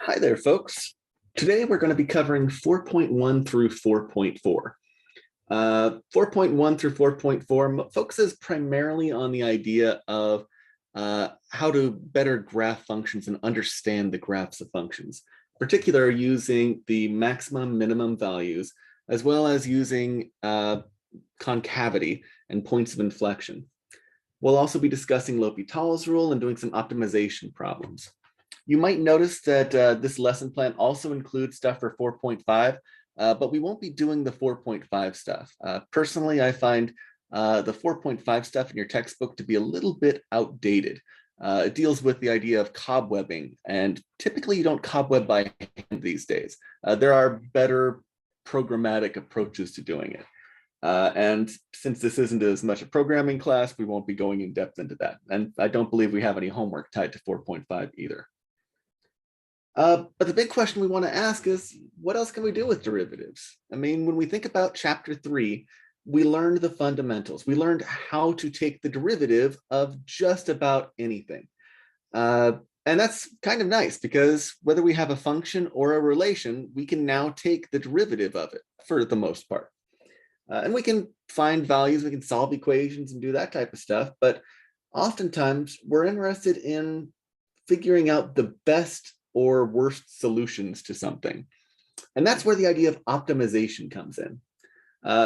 Hi there, folks. Today we're going to be covering 4.1 through 4.4. 4.1 through 4.4 focuses primarily on the idea of how to better graph functions and understand the graphs of functions, in particular using the maximum minimum values, as well as using concavity and points of inflection. We'll also be discussing L'Hopital's rule and doing some optimization problems. You might notice that this lesson plan also includes stuff for 4.5, but we won't be doing the 4.5 stuff. Personally, I find the 4.5 stuff in your textbook to be a little bit outdated. It deals with the idea of cobwebbing, and typically you don't cobweb by hand these days. There are better programmatic approaches to doing it. And since this isn't as much a programming class, we won't be going in depth into that. And I don't believe we have any homework tied to 4.5 either. But the big question we want to ask is, what else can we do with derivatives? I mean, when we think about chapter 3, we learned the fundamentals. We learned how to take the derivative of just about anything. And that's kind of nice because whether we have a function or a relation, we can now take the derivative of it for the most part. And we can find values, we can solve equations and do that type of stuff. But oftentimes we're interested in figuring out the best or worst solutions to something. And that's where the idea of optimization comes in.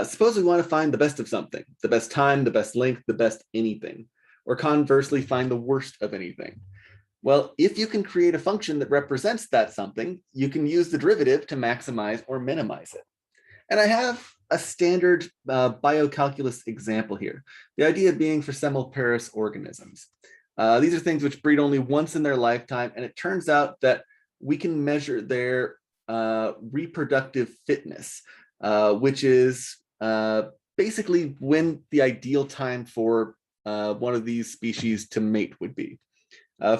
Suppose we want to find the best of something, the best time, the best length, the best anything, or conversely find the worst of anything. Well, if you can create a function that represents that something, you can use the derivative to maximize or minimize it. And I have a standard BioCalculus example here. The idea being for semmelparous organisms. These are things which breed only once in their lifetime, and it turns out that we can measure their reproductive fitness, which is basically when the ideal time for one of these species to mate would be.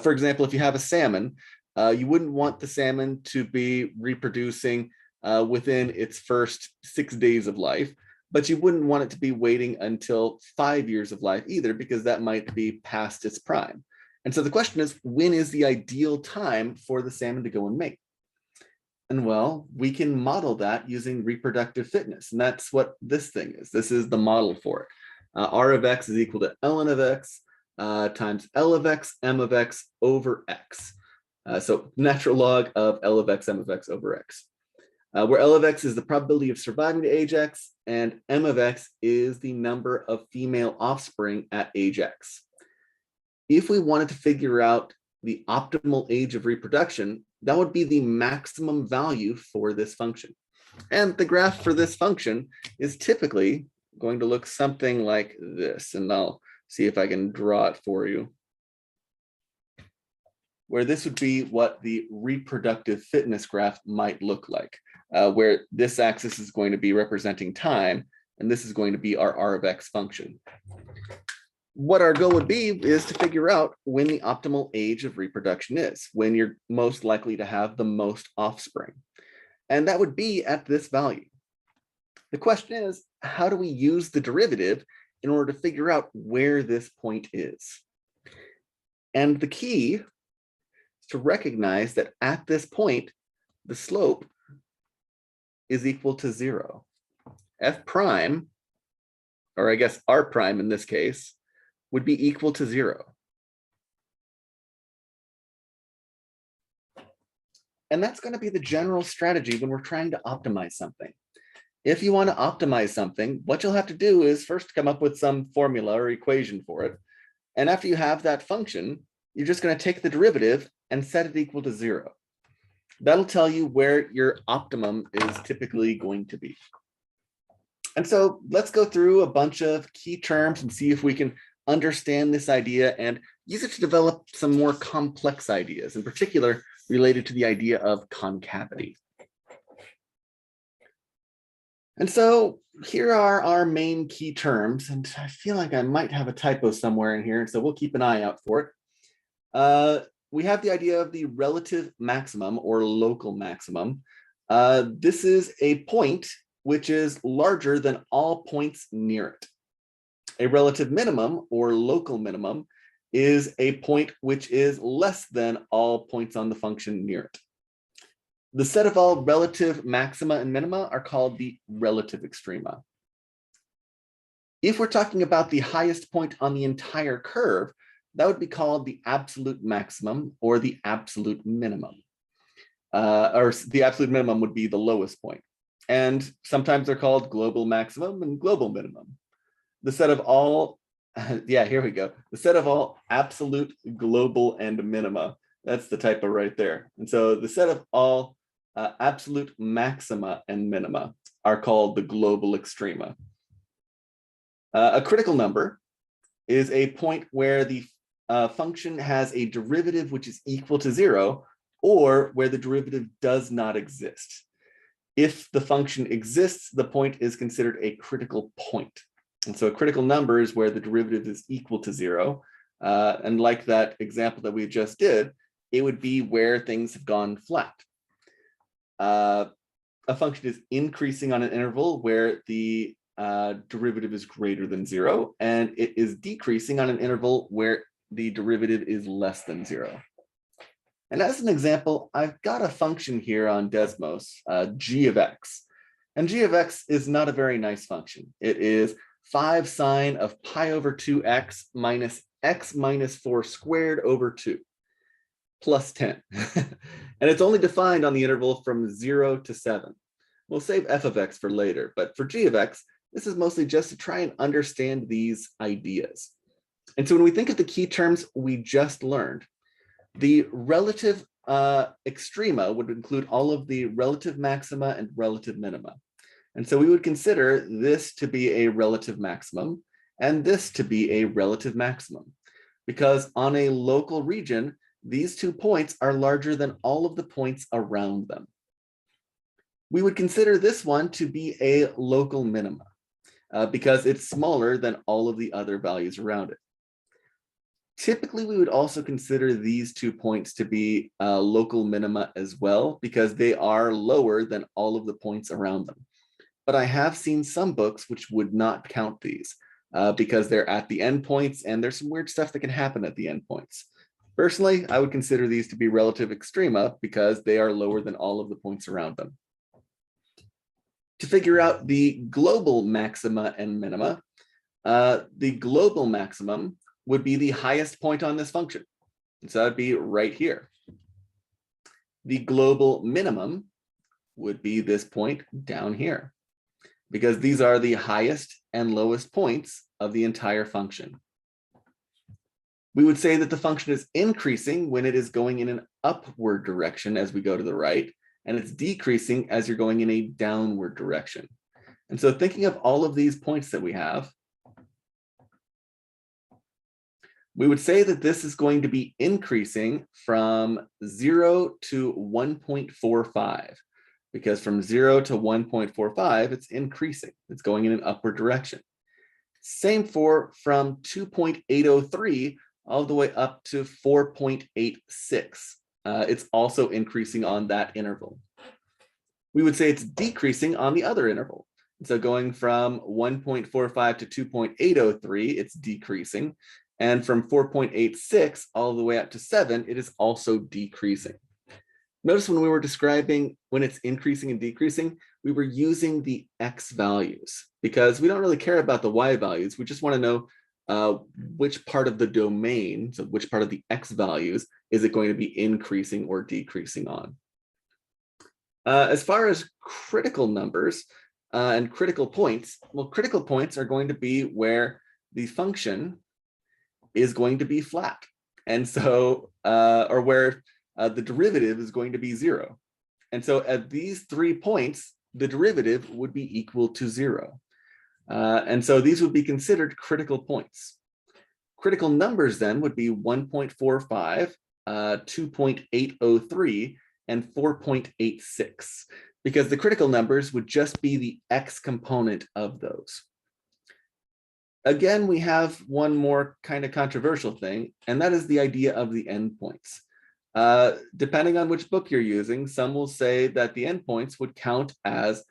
For example, if you have a salmon, you wouldn't want the salmon to be reproducing within its first 6 days of life, but you wouldn't want it to be waiting until 5 years of life either, because that might be past its prime. And so the question is, when is the ideal time for the salmon to go and mate? And well, we can model that using reproductive fitness. And that's what this thing is. This is the model for it. R of x is equal to ln of x times L of x, m of x over x. So natural log of L of x, m of x over x. Where L of x is the probability of surviving to age x, and m of x is the number of female offspring at age x. If we wanted to figure out the optimal age of reproduction, that would be the maximum value for this function. And the graph for this function is typically going to look something like this, and I'll see if I can draw it for you. Where this would be what the reproductive fitness graph might look like. Where this axis is going to be representing time, and this is going to be our R of x function. What our goal would be is to figure out when the optimal age of reproduction is, when you're most likely to have the most offspring. And that would be at this value. The question is, how do we use the derivative in order to figure out where this point is? And the key is to recognize that at this point, the slope is equal to 0. F prime, or I guess R prime in this case, would be equal to 0. And that's going to be the general strategy when we're trying to optimize something. If you want to optimize something, what you'll have to do is first come up with some formula or equation for it. And after you have that function, you're just going to take the derivative and set it equal to 0. That'll tell you where your optimum is typically going to be. And so let's go through a bunch of key terms and see if we can understand this idea and use it to develop some more complex ideas, in particular related to the idea of concavity. And so here are our main key terms, and I feel like I might have a typo somewhere in here, so we'll keep an eye out for it. We have the idea of the relative maximum or local maximum. This is a point which is larger than all points near it. A relative minimum or local minimum is a point which is less than all points on the function near it. The set of all relative maxima and minima are called the relative extrema. If we're talking about the highest point on the entire curve, that would be called the absolute maximum or the absolute minimum. Or the absolute minimum would be the lowest point. And sometimes they're called global maximum and global minimum. The set of all, yeah, here we go. The set of all absolute, global, and minima. That's the typo right there. And so the set of all absolute maxima and minima are called the global extrema. A critical number is a point where the function has a derivative which is equal to 0, or where the derivative does not exist. If the function exists, the point is considered a critical point. And so a critical number is where the derivative is equal to 0. And like that example that we just did, it would be where things have gone flat. A function is increasing on an interval where the derivative is greater than 0, and it is decreasing on an interval where the derivative is less than 0. And as an example, I've got a function here on Desmos, g of x. And g of x is not a very nice function. It is 5 sine of pi over 2x minus x minus 4 squared over 2 plus 10. And it's only defined on the interval from 0 to 7. We'll save f of x for later, but for g of x, this is mostly just to try and understand these ideas. And so when we think of the key terms we just learned, the relative extrema would include all of the relative maxima and relative minima. And so we would consider this to be a relative maximum and this to be a relative maximum, because on a local region, these 2 points are larger than all of the points around them. We would consider this one to be a local minima because it's smaller than all of the other values around it. Typically, we would also consider these 2 points to be local minima as well, because they are lower than all of the points around them. But I have seen some books which would not count these because they're at the endpoints, and there's some weird stuff that can happen at the endpoints. Personally, I would consider these to be relative extrema because they are lower than all of the points around them. To figure out the global maxima and minima, the global maximum would be the highest point on this function. So that'd be right here. The global minimum would be this point down here, because these are the highest and lowest points of the entire function. We would say that the function is increasing when it is going in an upward direction as we go to the right, and it's decreasing as you're going in a downward direction. And so thinking of all of these points that we have, we would say that this is going to be increasing from 0 to 1.45, because from 0 to 1.45, it's increasing. It's going in an upward direction. Same for from 2.803 all the way up to 4.86. It's also increasing on that interval. We would say it's decreasing on the other interval. So going from 1.45 to 2.803, it's decreasing. And from 4.86 all the way up to 7, it is also decreasing. Notice when we were describing when it's increasing and decreasing, we were using the x values because we don't really care about the y values. We just want to know which part of the domain, so which part of the x values, is it going to be increasing or decreasing on. As far as critical numbers and critical points, well, critical points are going to be where the function is going to be flat. And so, or where the derivative is going to be 0. And so at these 3 points, the derivative would be equal to 0. And so these would be considered critical points. Critical numbers then would be 1.45, 2.803, and 4.86, because the critical numbers would just be the x component of those. Again, we have one more kind of controversial thing, and that is the idea of the endpoints. Depending on which book you're using, some will say that the endpoints would count as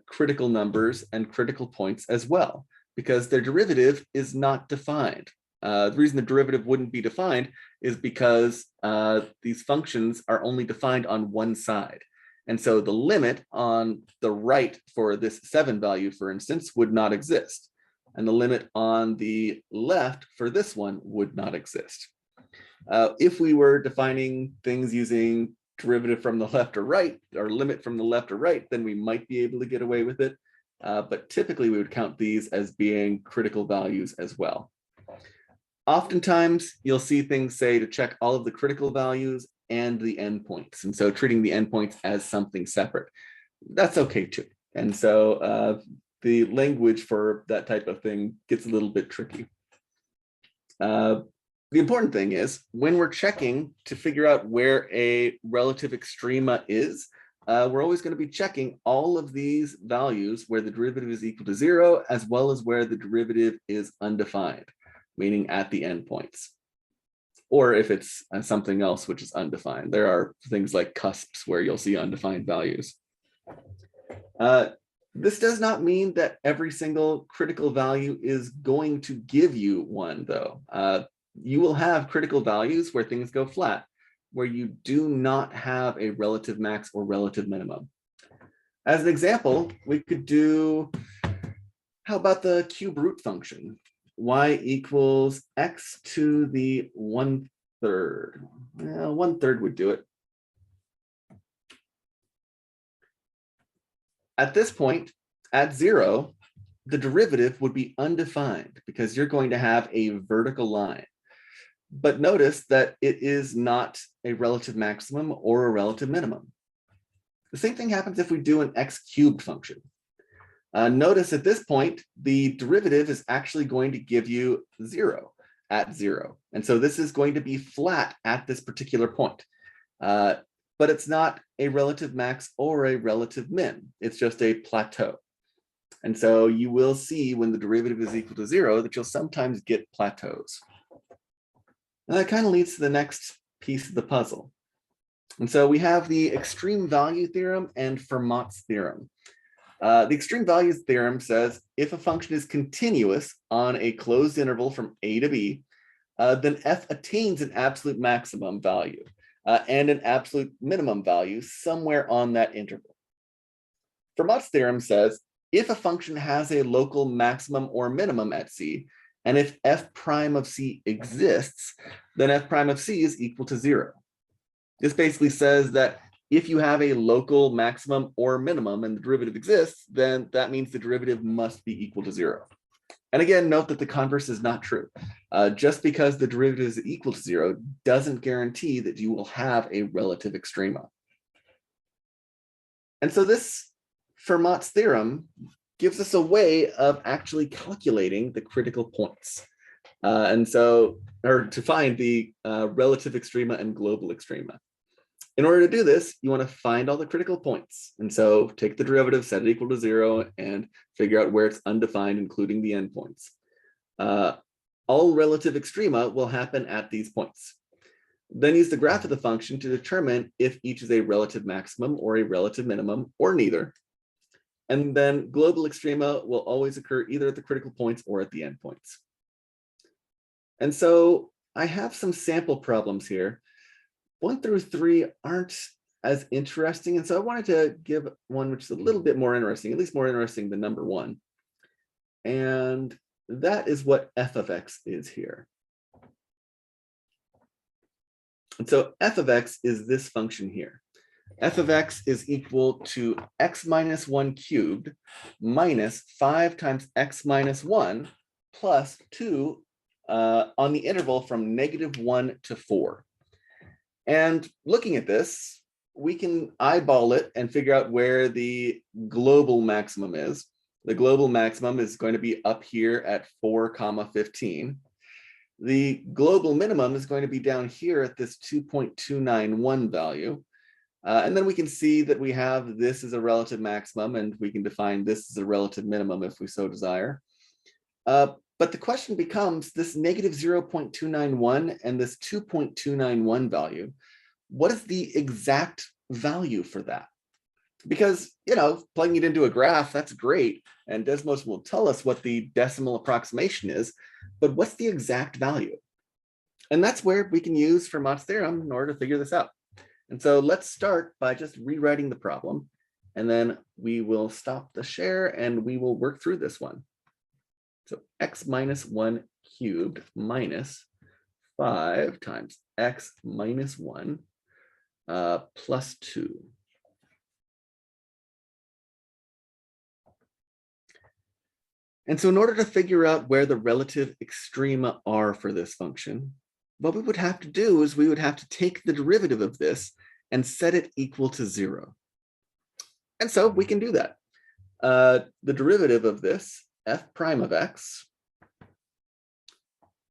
critical numbers and critical points as well, because their derivative is not defined. The reason the derivative wouldn't be defined is because these functions are only defined on one side. And so the limit on the right for this 7 value, for instance, would not exist. And the limit on the left for this one would not exist. If we were defining things using derivative from the left or right, or limit from the left or right, then we might be able to get away with it. But typically we would count these as being critical values as well. Oftentimes you'll see things say to check all of the critical values and the endpoints. And so treating the endpoints as something separate, that's okay too. And so the language for that type of thing gets a little bit tricky. The important thing is when we're checking to figure out where a relative extrema is, we're always going to be checking all of these values where the derivative is equal to 0, as well as where the derivative is undefined, meaning at the endpoints. Or if it's something else which is undefined. There are things like cusps where you'll see undefined values. This does not mean that every single critical value is going to give you one, though. You will have critical values where things go flat, where you do not have a relative max or relative minimum. As an example, we could do, how about the cube root function? Y equals x to the 1/3. Well, 1/3 would do it. At this point, at 0, the derivative would be undefined because you're going to have a vertical line. But notice that it is not a relative maximum or a relative minimum. The same thing happens if we do an x cubed function. Notice at this point, the derivative is actually going to give you 0 at 0. And so this is going to be flat at this particular point. But it's not a relative max or a relative min. It's just a plateau. And so you will see when the derivative is equal to 0 that you'll sometimes get plateaus. And that kind of leads to the next piece of the puzzle. And so we have the extreme value theorem and Fermat's theorem. The extreme values theorem says if a function is continuous on a closed interval from a to b, then f attains an absolute maximum value and an absolute minimum value somewhere on that interval. Fermat's theorem says if a function has a local maximum or minimum at c, and if f prime of c exists, then f prime of c is equal to 0. This basically says that if you have a local maximum or minimum and the derivative exists, then that means the derivative must be equal to 0. And again, note that the converse is not true. Just because the derivative is equal to 0 doesn't guarantee that you will have a relative extrema. And so this Fermat's theorem gives us a way of actually calculating the critical points. Or to find the relative extrema and global extrema. In order to do this, you want to find all the critical points. And so take the derivative, set it equal to 0, and figure out where it's undefined, including the endpoints. All relative extrema will happen at these points. Then use the graph of the function to determine if each is a relative maximum or a relative minimum, or neither. And then global extrema will always occur either at the critical points or at the endpoints. And so I have some sample problems here. 1 through 3 aren't as interesting. And so I wanted to give one which is a little bit more interesting, at least more interesting than number 1. And that is what f of x is here. And so f of x is this function here. F of x is equal to x minus 1 cubed minus 5 times x minus 1 plus 2 on the interval from -1 to 4. And looking at this, we can eyeball it and figure out where the global maximum is. The global maximum is going to be up here at 4,15. The global minimum is going to be down here at this 2.291 value. And then we can see that we have this as a relative maximum, and we can define this as a relative minimum if we so desire. But the question becomes this -0.291 and this 2.291 value, what is the exact value for that? Because, plugging it into a graph, that's great. And Desmos will tell us what the decimal approximation is, but what's the exact value? And that's where we can use Fermat's theorem in order to figure this out. And so let's start by just rewriting the problem, and then we will stop the share and we will work through this one. So x minus 1 cubed minus 5 times x minus 1 plus 2. And so in order to figure out where the relative extrema are for this function, what we would have to do is we would have to take the derivative of this and set it equal to 0. And so we can do that. The derivative of this, f prime of x,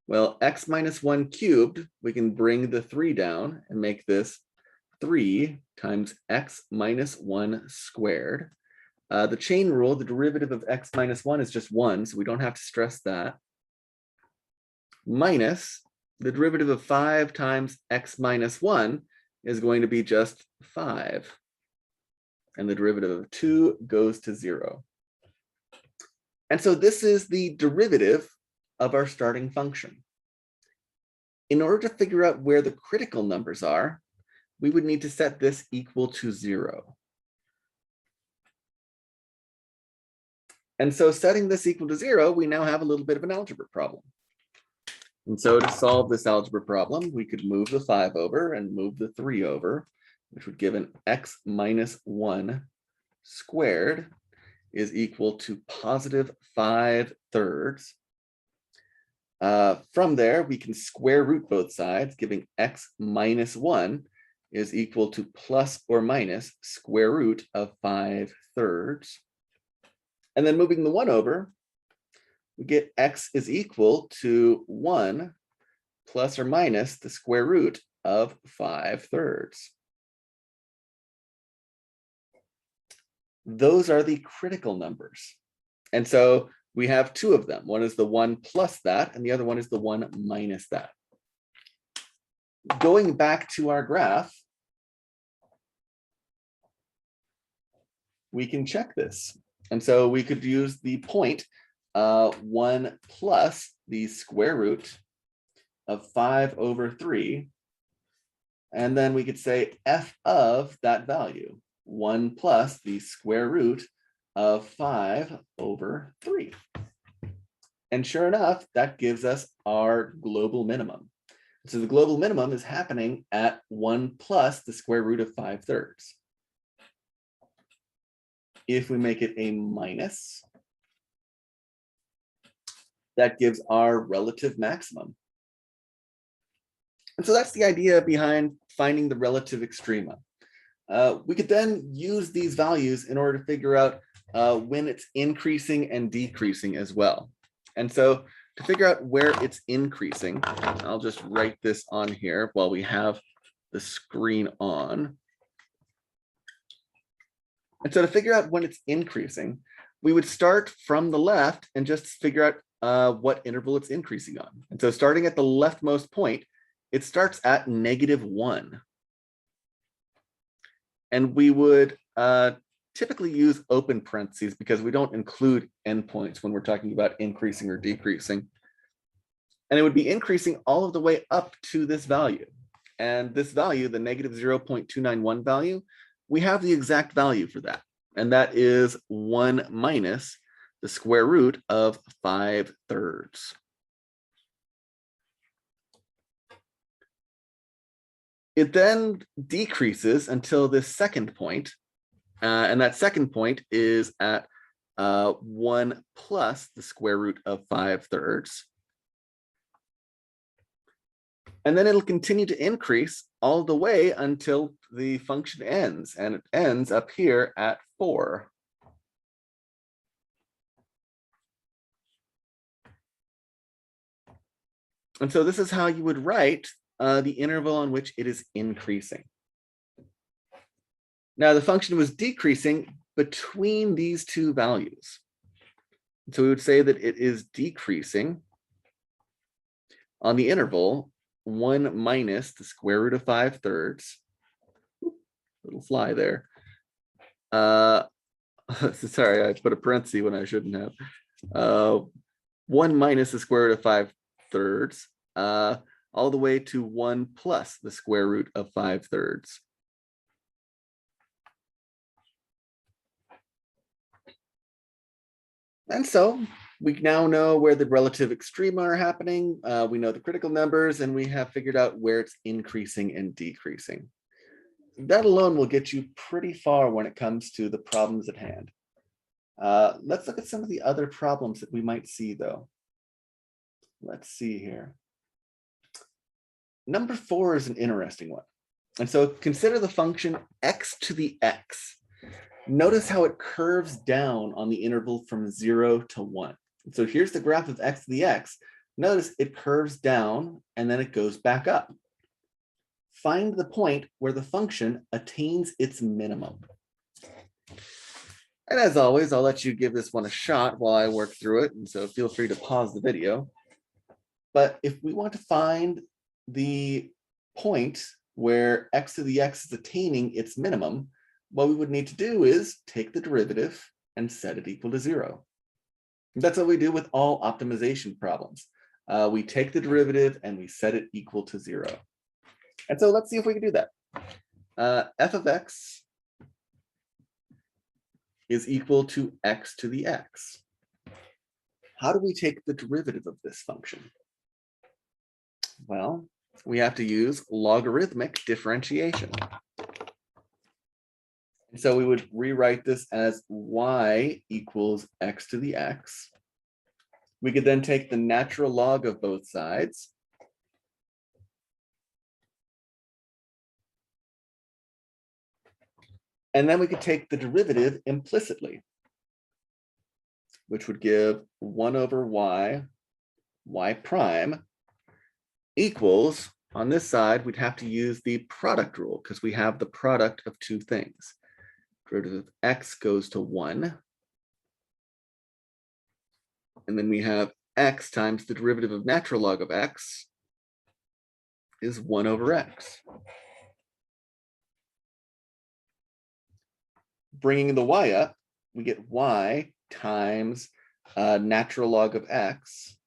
well, x minus 1 cubed, we can bring the 3 down and make this 3 times x minus 1 squared. The chain rule, the derivative of x minus 1 is just 1, so we don't have to stress that. Minus the derivative of 5 times x minus 1 is going to be just 5. And the derivative of 2 goes to 0. And so this is the derivative of our starting function. In order to figure out where the critical numbers are, we would need to set this equal to 0. And so setting this equal to 0, we now have a little bit of an algebra problem. And so to solve this algebra problem, we could move the 5 over and move the 3 over, which would give an x minus 1 squared is equal to positive 5/3. From there, we can square root both sides, giving x minus 1 is equal to plus or minus square root of 5/3. And then moving the 1 over, we get x is equal to 1 plus or minus the square root of 5/3. Those are the critical numbers. And so we have 2 of them. One is the 1 plus that, and the other one is the 1 minus that. Going back to our graph, we can check this. And so we could use the point 1 plus the square root of 5/3. And then we could say f of that value, 1 plus the square root of 5/3. And sure enough, that gives us our global minimum. So the global minimum is happening at 1 plus the square root of 5/3. If we make it a minus, that gives our relative maximum. And so that's the idea behind finding the relative extrema. We could then use these values in order to figure out when it's increasing and decreasing as well. And so to figure out where it's increasing, I'll just write this on here while we have the screen on. And so to figure out when it's increasing, we would start from the left and just figure out what interval it's increasing on. And so starting at the leftmost point, it starts at -1. And we would typically use open parentheses because we don't include endpoints when we're talking about increasing or decreasing. And it would be increasing all of the way up to this value. And this value, the -0.291 value, we have the exact value for that. And that is 1 minus the square root of 5/3. It then decreases until this second point. And that second point is at 1 plus the square root of 5/3. And then it'll continue to increase all the way until the function ends, and it ends up here at 4. And so this is how you would write the interval on which it is increasing. Now the function was decreasing between these two values. So we would say that it is decreasing on the interval 1 minus the square root of 5/3. Little fly there. Sorry, I put a parenthesis when I shouldn't have. 1 minus the square root of 5/3, all the way to 1 plus the square root of 5/3. And so we now know where the relative extrema are happening. We know the critical numbers, and we have figured out where it's increasing and decreasing. That alone will get you pretty far when it comes to the problems at hand. Let's look at some of the other problems that we might see, though. Let's see here. Number 4 is an interesting one. And so consider the function x to the x. Notice how it curves down on the interval from 0 to 1. So here's the graph of x to the x. Notice it curves down and then it goes back up. Find the point where the function attains its minimum. And as always, I'll let you give this one a shot while I work through it. And so feel free to pause the video. But if we want to find the point where x to the x is attaining its minimum, what we would need to do is take the derivative and set it equal to 0. That's what we do with all optimization problems. We take the derivative and we set it equal to 0. And so let's see if we can do that. F of x is equal to x to the x. How do we take the derivative of this function? Well, we have to use logarithmic differentiation. And so we would rewrite this as y equals x to the x. We could then take the natural log of both sides. And then we could take the derivative implicitly, which would give 1 over y prime equals, on this side, we'd have to use the product rule because we have the product of two things. Derivative of x goes to 1. And then we have x times the derivative of natural log of x is 1 over x. Bringing the y up, we get y times natural log of x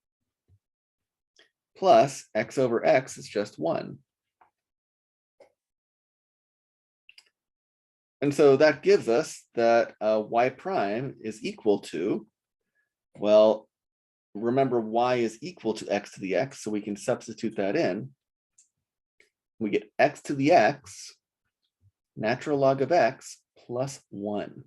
plus x over x is just 1. And so that gives us that y prime is equal to, well, remember y is equal to x to the x, so we can substitute that in. We get x to the x, natural log of x, plus 1.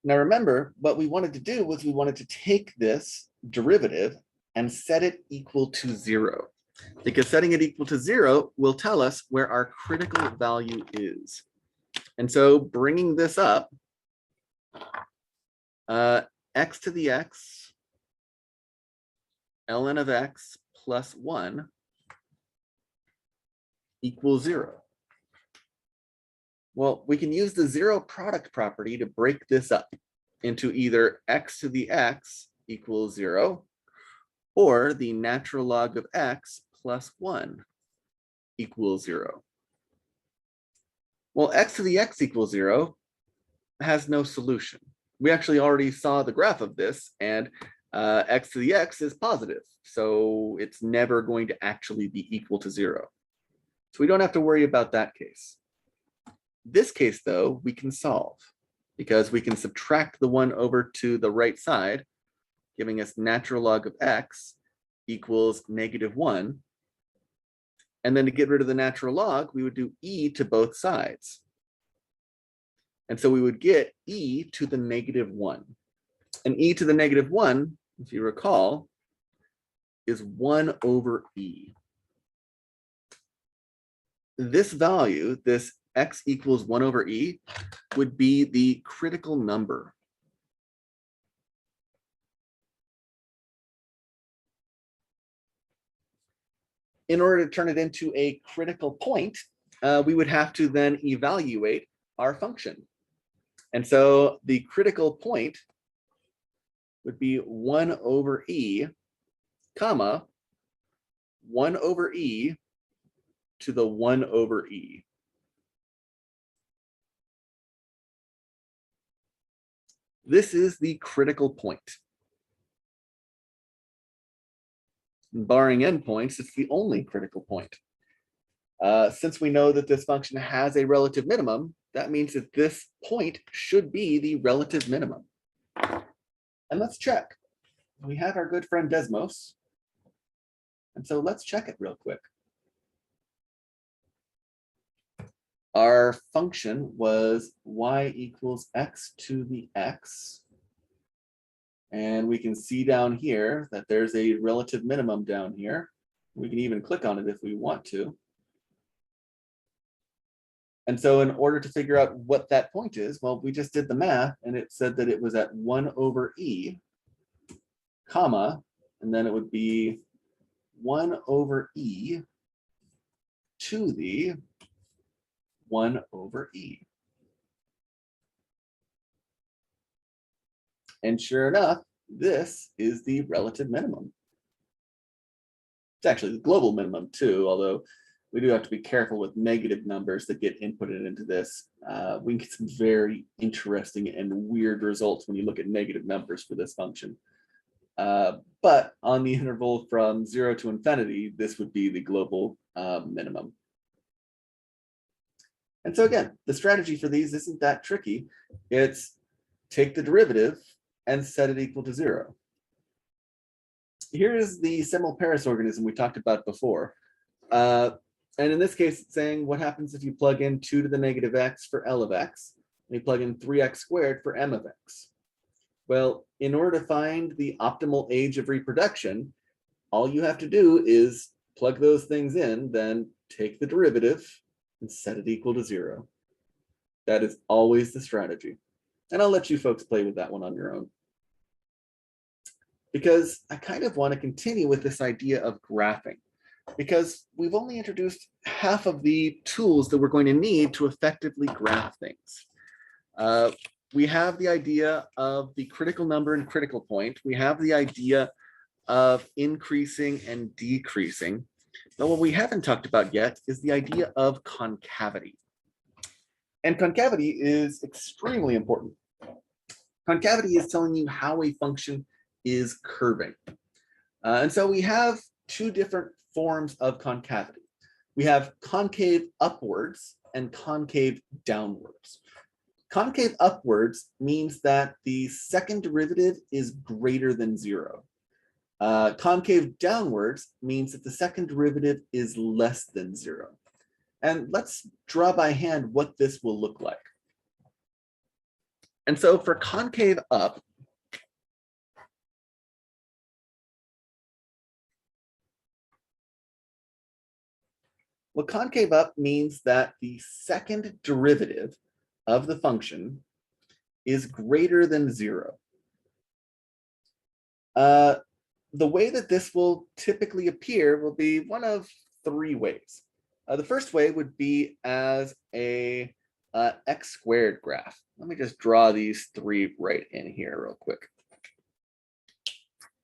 Now remember, what we wanted to do was we wanted to take this derivative and set it equal to 0. Because setting it equal to 0 will tell us where our critical value is. And so bringing this up, x to the x, ln of x plus 1 equals 0. Well, we can use the 0 product property to break this up into either x to the x equals 0 or the natural log of x plus 1 equals 0. Well, x to the x equals 0 has no solution. We actually already saw the graph of this, and x to the x is positive, so it's never going to actually be equal to 0. So we don't have to worry about that case. This case, though, we can solve because we can subtract the 1 over to the right side, giving us natural log of x equals -1. And then to get rid of the natural log, we would do e to both sides. And so we would get e to the -1. And e to the -1, if you recall, is 1 over e. This value, this x equals 1 over e, would be the critical number. In order to turn it into a critical point, we would have to then evaluate our function. And so the critical point would be 1 over e, comma, 1 over e to the 1 over e. This is the critical point. Barring endpoints, it's the only critical point. Since we know that this function has a relative minimum, that means that this point should be the relative minimum. And let's check. We have our good friend Desmos. And so let's check it real quick. Our function was y equals x to the x. And we can see down here that there's a relative minimum down here. We can even click on it if we want to. And so in order to figure out what that point is, well, we just did the math and it said that it was at 1 over e, comma, and then it would be 1 over e to the 1 over e. And sure enough, this is the relative minimum. It's actually the global minimum too, although we do have to be careful with negative numbers that get inputted into this. We can get some very interesting and weird results when you look at negative numbers for this function. But on the interval from 0 to infinity, this would be the global minimum. And so again, the strategy for these isn't that tricky. It's take the derivative and set it equal to 0. Here is the semiparis organism we talked about before. And in this case, it's saying what happens if you plug in 2 to the negative x for L of x, and you plug in 3x squared for M of x. Well, in order to find the optimal age of reproduction, all you have to do is plug those things in, then take the derivative and set it equal to 0. That is always the strategy. And I'll let you folks play with that one on your own. Because I kind of want to continue with this idea of graphing, because we've only introduced half of the tools that we're going to need to effectively graph things. We have the idea of the critical number and critical point. We have the idea of increasing and decreasing. But what we haven't talked about yet is the idea of concavity. And concavity is extremely important. Concavity is telling you how a function is curving. And so we have two different forms of concavity. We have concave upwards and concave downwards. Concave upwards means that the second derivative is greater than 0. Concave downwards means that the second derivative is less than 0. And let's draw by hand what this will look like. And so for concave up, well, concave up means that the second derivative of the function is greater than 0. The way that this will typically appear will be one of 3 ways. The first way would be as a x squared graph. Let me just draw these 3 right in here real quick.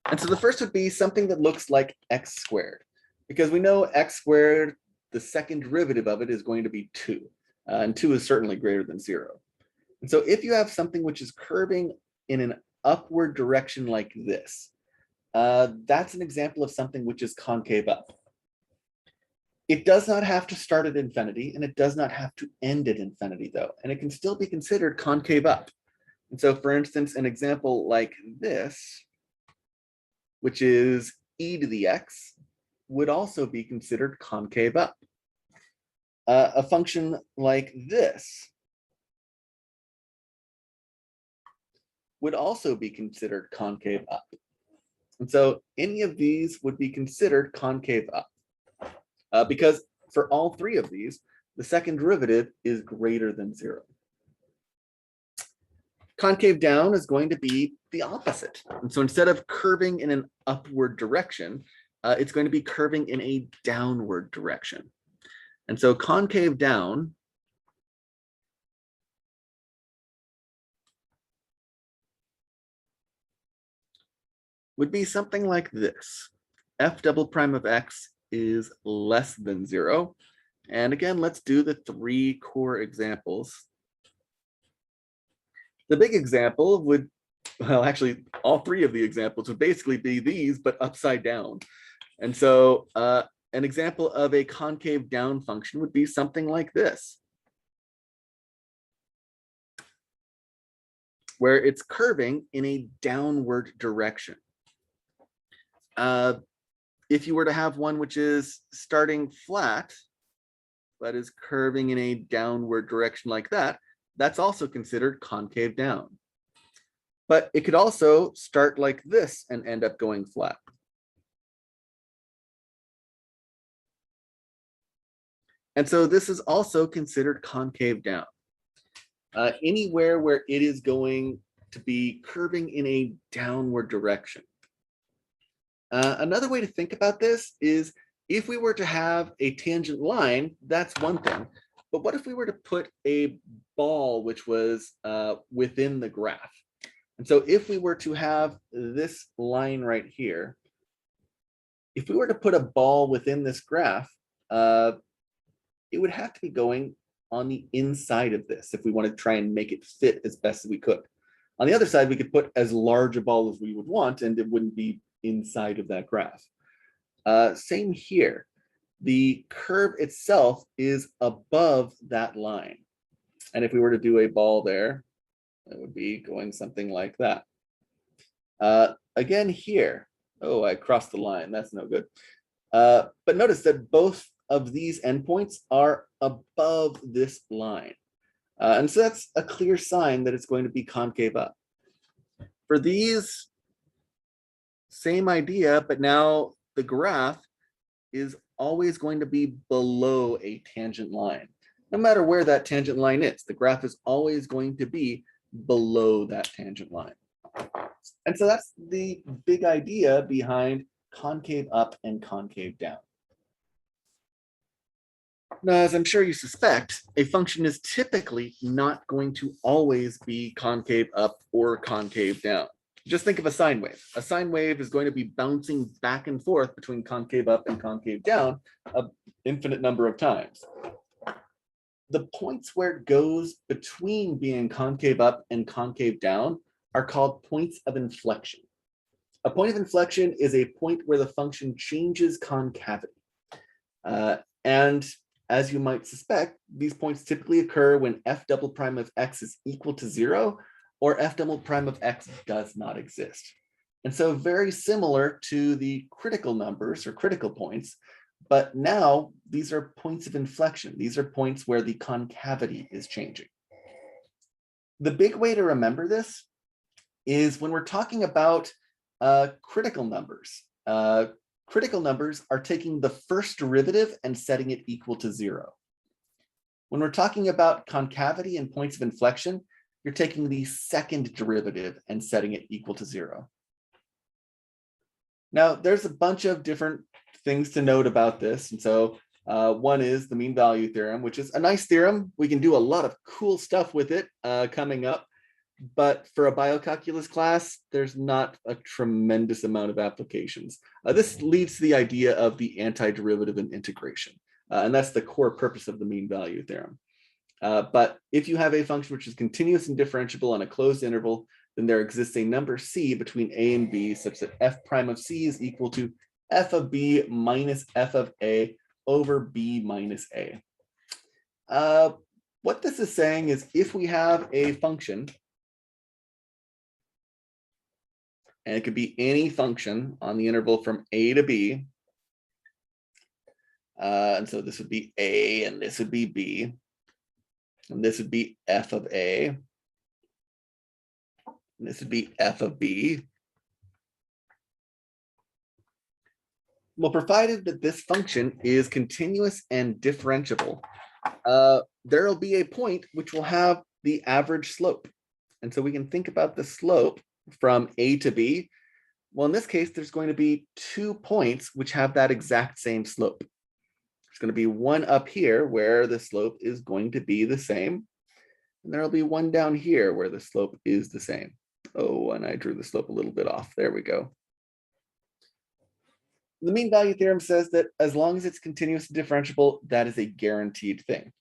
And so the first would be something that looks like x squared, because we know x squared, the second derivative of it is going to be 2, and 2 is certainly greater than 0. And so if you have something which is curving in an upward direction like this, that's an example of something which is concave up. It does not have to start at infinity, and it does not have to end at infinity, though, and it can still be considered concave up. And so, for instance, an example like this, which is e to the x, would also be considered concave up. A function like this would also be considered concave up. And so any of these would be considered concave up, because for all 3 of these, the second derivative is greater than 0. Concave down is going to be the opposite. And so instead of curving in an upward direction, it's going to be curving in a downward direction. And so concave down would be something like this. F double prime of x is less than 0. And again, let's do the 3 core examples. The big example would, well, actually, all 3 of the examples would basically be these, but upside down. And so an example of a concave down function would be something like this. where it's curving in a downward direction. If you were to have one which is starting flat, but is curving in a downward direction like that, that's also considered concave down. But it could also start like this and end up going flat. And so this is also considered concave down. Anywhere where it is going to be curving in a downward direction. Another way to think about this is if we were to have a tangent line, that's one thing. But what if we were to put a ball which was within the graph? And so if we were to have this line right here, if we were to put a ball within this graph, it would have to be going on the inside of this if we want to try and make it fit as best as we could. On the other side, we could put as large a ball as we would want, and it wouldn't be inside of that graph. Same here. The curve itself is above that line. And if we were to do a ball there, it would be going something like that. Again here, oh, I crossed the line. That's no good. But notice that both of these endpoints are above this line. And so that's a clear sign that it's going to be concave up. For these, same idea, but now the graph is always going to be below a tangent line. No matter where that tangent line is, the graph is always going to be below that tangent line. And so that's the big idea behind concave up and concave down. Now, as I'm sure you suspect, a function is typically not going to always be concave up or concave down. Just think of a sine wave. A sine wave is going to be bouncing back and forth between concave up and concave down an infinite number of times. The points where it goes between being concave up and concave down are called points of inflection. A point of inflection is a point where the function changes concavity. And as you might suspect, these points typically occur when f double prime of x is equal to 0 or f double prime of x does not exist. And so very similar to the critical numbers or critical points, but now these are points of inflection. These are points where the concavity is changing. The big way to remember this is when we're talking about critical numbers. Critical numbers are taking the first derivative and setting it equal to 0. When we're talking about concavity and points of inflection, you're taking the second derivative and setting it equal to 0. Now, there's a bunch of different things to note about this. And so one is the mean value theorem, which is a nice theorem. We can do a lot of cool stuff with it coming up. But for a biocalculus class, there's not a tremendous amount of applications. This leads to the idea of the antiderivative and integration. And that's the core purpose of the mean value theorem. But if you have a function which is continuous and differentiable on a closed interval, then there exists a number c between a and b such that f prime of c is equal to f of b minus f of a over b minus a. What this is saying is if we have a function, and it could be any function on the interval from a to b. And so this would be a, and this would be b. And this would be f of a. And this would be f of b. Well, provided that this function is continuous and differentiable, there will be a point which will have the average slope. And so we can think about the slope from a to b. Well, in this case, there's going to be 2 points which have that exact same slope. There's going to be one up here where the slope is going to be the same. And there'll be one down here where the slope is the same. Oh, and I drew the slope a little bit off. There we go. The mean value theorem says that as long as it's continuous and differentiable, that is a guaranteed thing.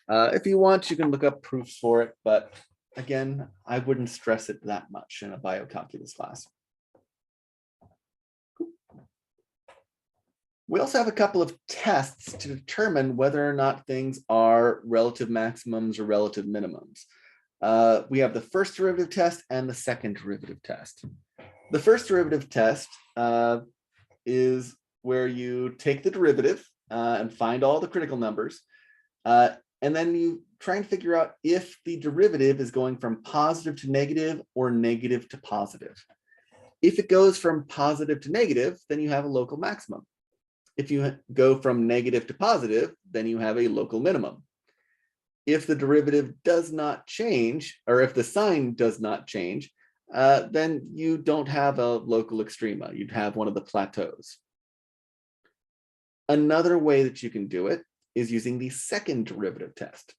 If you want, you can look up proofs for it, but again, I wouldn't stress it that much in a biocalculus class. We also have a couple of tests to determine whether or not things are relative maximums or relative minimums. We have the first derivative test and the second derivative test. The first derivative test is where you take the derivative and find all the critical numbers. And then you try and figure out if the derivative is going from positive to negative or negative to positive. If it goes from positive to negative, then you have a local maximum. If you go from negative to positive, then you have a local minimum. If the derivative does not change, or if the sign does not change, then you don't have a local extrema. You'd have one of the plateaus. Another way that you can do it is using the second derivative test.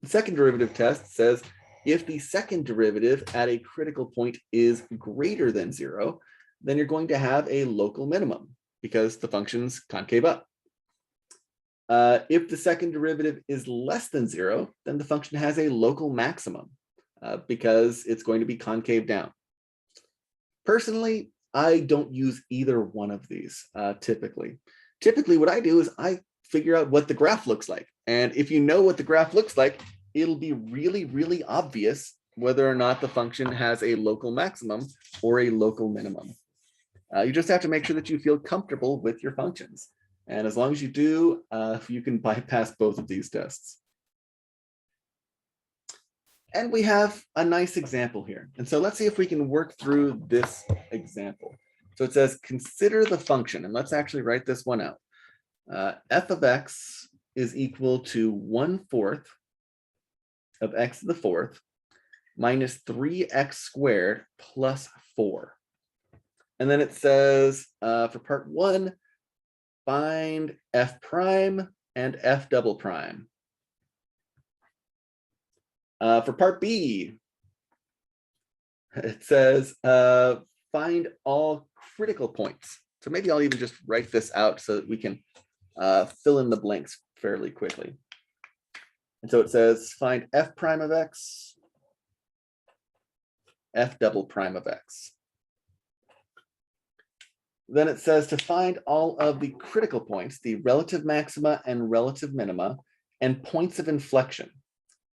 The second derivative test says if the second derivative at a critical point is greater than 0, then you're going to have a local minimum because the function's concave up. If the second derivative is less than 0, then the function has a local maximum because it's going to be concave down. Personally, I don't use either one of these typically. Typically, what I do is I figure out what the graph looks like. And if you know what the graph looks like, it'll be really, really obvious whether or not the function has a local maximum or a local minimum. You just have to make sure that you feel comfortable with your functions. And as long as you do, you can bypass both of these tests. And we have a nice example here. And so let's see if we can work through this example. So it says, consider the function, and let's actually write this one out. F of x is equal to 1/4 of x to the fourth minus 3x squared plus 4. And then it says for part 1, find f prime and f double prime. For part B, it says find all critical points. So maybe I'll even just write this out so that we can fill in the blanks fairly quickly. And so it says find f prime of x, f double prime of x. Then it says to find all of the critical points, the relative maxima and relative minima, and points of inflection.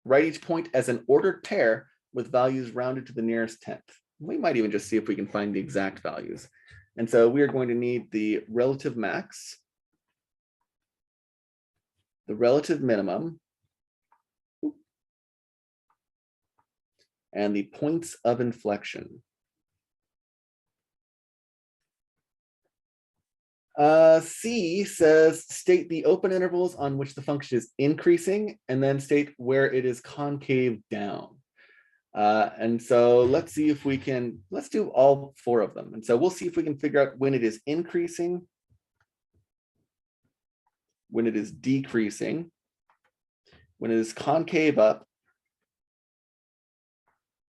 Write each point as an ordered pair with values rounded to the nearest tenth. We might even just see if we can find the exact values. And so we are going to need the relative max, the relative minimum, and the points of inflection. C says state the open intervals on which the function is increasing and then state where it is concave down. And so let's see if we can, let's do all 4 of them. And so we'll see if we can figure out when it is increasing, when it is decreasing, when it is concave up,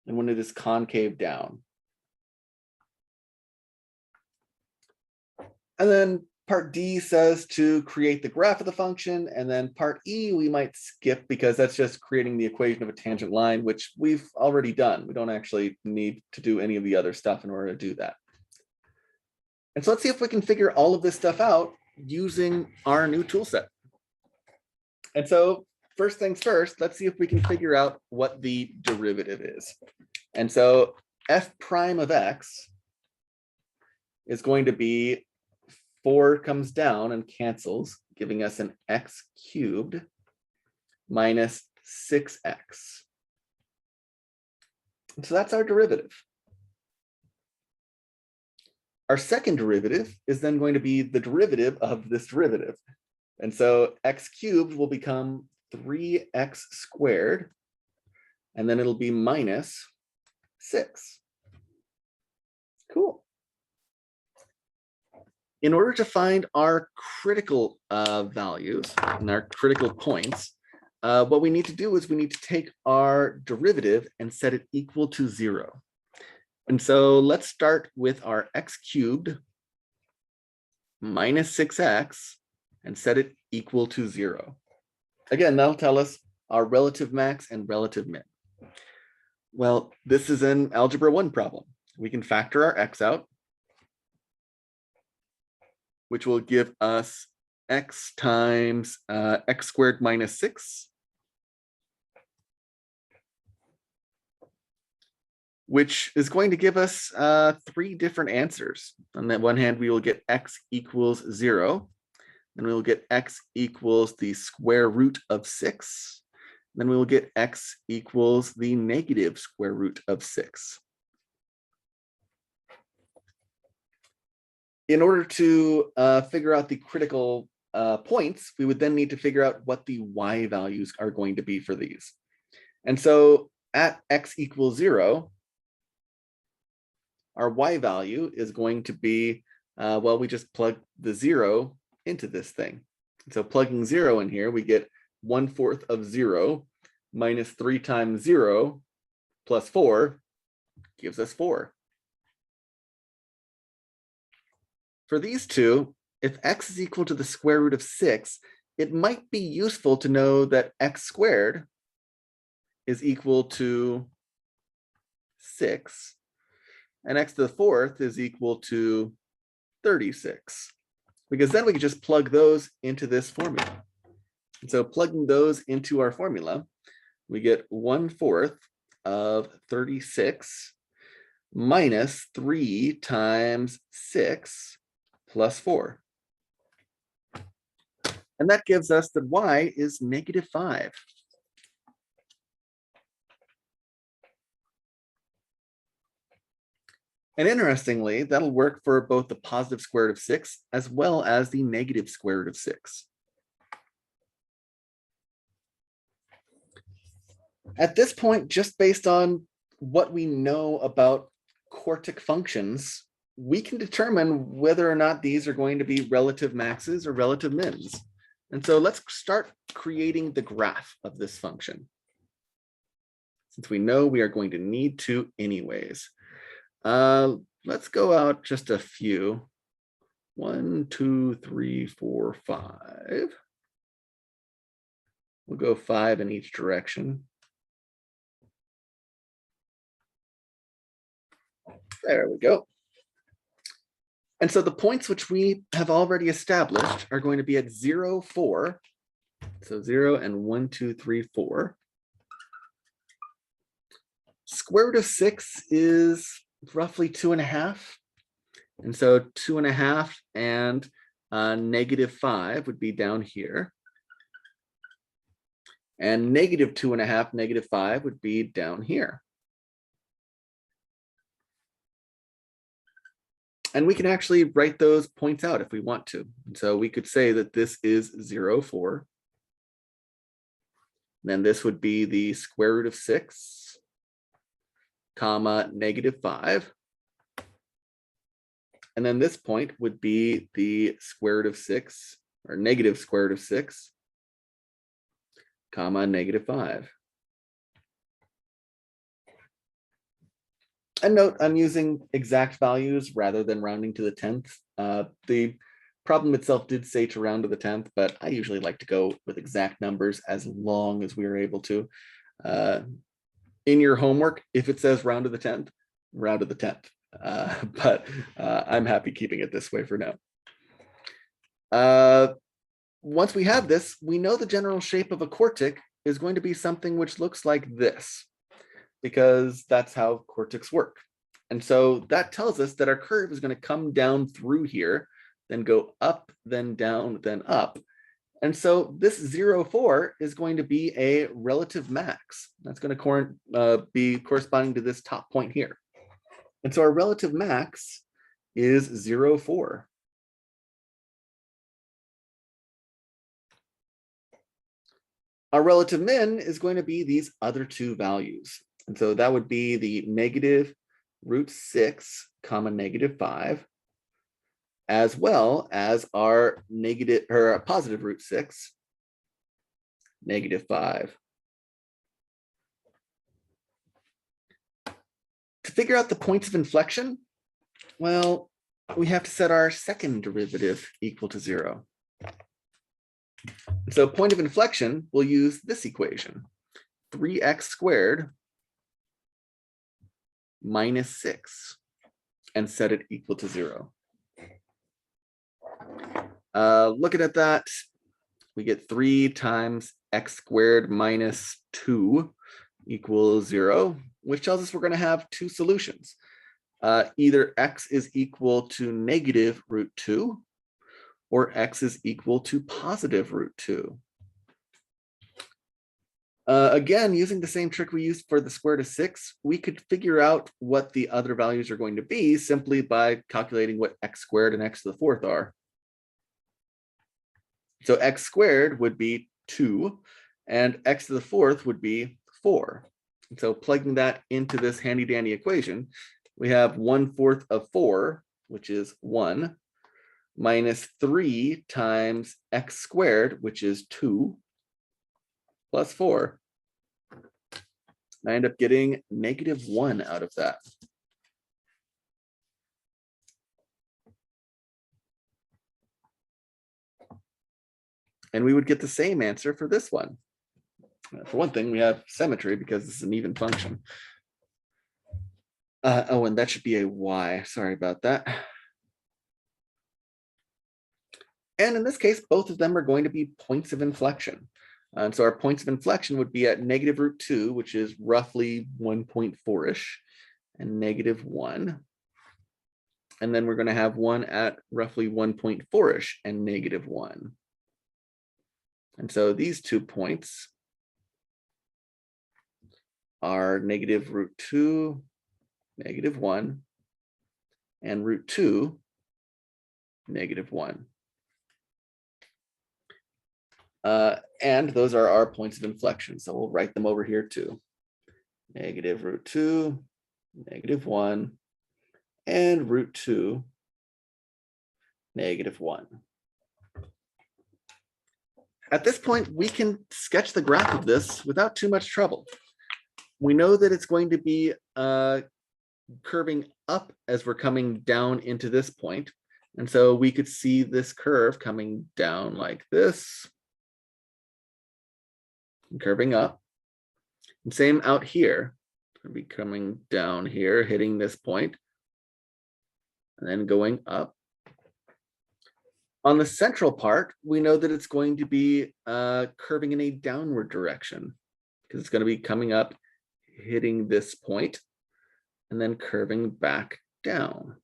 and when it is concave down. And then part D says to create the graph of the function. And then part E, we might skip because that's just creating the equation of a tangent line, which we've already done. We don't actually need to do any of the other stuff in order to do that. And so let's see if we can figure all of this stuff out using our new tool set. And so first things first, let's see if we can figure out what the derivative is. And so f prime of x is going to be 4 comes down and cancels, giving us an x cubed minus 6x. And so that's our derivative. Our second derivative is then going to be the derivative of this derivative. And so x cubed will become 3x squared, and then it'll be minus 6. Cool. In order to find our critical values and our critical points, what we need to do is we need to take our derivative and set it equal to 0. And so let's start with our x cubed minus 6x and set it equal to 0. Again, that'll tell us our relative max and relative min. Well, this is an algebra 1 problem. We can factor our x out, which will give us x times x squared minus 6 which is going to give us 3 different answers. On that one hand, we will get x equals 0. Then we will get x equals the square root of 6. Then we will get x equals the negative square root of 6. In order to figure out the critical points, we would then need to figure out what the y values are going to be for these. And so at x equals 0, our y value is going to be, well, we just plug the 0 into this thing. So plugging 0 in here, we get 1/4 of 0 minus 3 times 0 plus 4 gives us 4. For these two, if x is equal to the square root of 6, it might be useful to know that x squared is equal to 6, and x to the 4th is equal to 36, because then we can just plug those into this formula. And so plugging those into our formula, we get 1/4 of 36 minus 3 times 6 plus 4. And that gives us that y is -5. And interestingly, that'll work for both the positive square root of 6 as well as the negative square root of 6. At this point, just based on what we know about quartic functions, we can determine whether or not these are going to be relative maxes or relative mins. And so let's start creating the graph of this function, since we know we are going to need to anyways. Let's go out just a few. 1, 2, 3, 4, 5. We'll go 5 in each direction. There we go. And so the points which we have already established are going to be at 0, 4. So 0 and 1, 2, 3, 4. Square root of 6 is roughly 2.5. And so 2.5 and -5 would be down here. And -2.5, -5 would be down here. And we can actually write those points out if we want to. And so we could say that this is 0, 4. Then this would be the square root of 6, comma, -5. And then this point would be the square root of 6, or negative square root of 6, comma, -5. And note, I'm using exact values rather than rounding to the 10th. The problem itself did say to round to the 10th, but I usually like to go with exact numbers as long as we are able to. In your homework, if it says round to the 10th, round to the 10th. But I'm happy keeping it this way for now. Once we have this, we know the general shape of a quartic is going to be something which looks like this, because that's how quartics work. And so that tells us that our curve is going to come down through here, then go up, then down, then up. And so this 0, 4 is going to be a relative max. That's going to be corresponding to this top point here. And so our relative max is 0, 4. Our relative min is going to be these other two values. And so that would be the -√6, comma, -5, as well as our positive √6, -5. To figure out the points of inflection, well, we have to set our second derivative equal to 0. So point of inflection, we'll use this equation, 3x squared minus 6, and set it equal to 0. Looking at that, we get 3 times x squared minus 2 equals 0. which tells us we're going to have two solutions. Either x is equal to negative root 2 or x is equal to positive root 2. Again, using the same trick we used for the square root of 6, we could figure out what the other values are going to be simply by calculating what x squared and x to the fourth are. So x squared would be 2, and x to the fourth would be 4. And so plugging that into this handy-dandy equation, we have 1/4 of 4, which is 1, minus 3 times x squared, which is 2, plus 4. I end up getting -1 out of that. And we would get the same answer for this one. For one thing, we have symmetry because this is an even function. Oh, and that should be a y. Sorry about that. And in this case, both of them are going to be points of inflection. And so our points of inflection would be at negative root 2, which is roughly 1.4-ish, and -1. And then we're going to have one at roughly 1.4-ish and -1. And so these 2 points are negative root 2, -1, and root 2, -1. And those are our points of inflection. So we'll write them over here too. Negative root 2, -1, and root 2, -1. At this point, we can sketch the graph of this without too much trouble. We know that it's going to be curving up as we're coming down into this point. And so we could see this curve coming down like this, and curving up. And same out here. It's going to be coming down here, hitting this point, and then going up. On the central part, we know that it's going to be curving in a downward direction because it's going to be coming up, hitting this point, and then curving back down.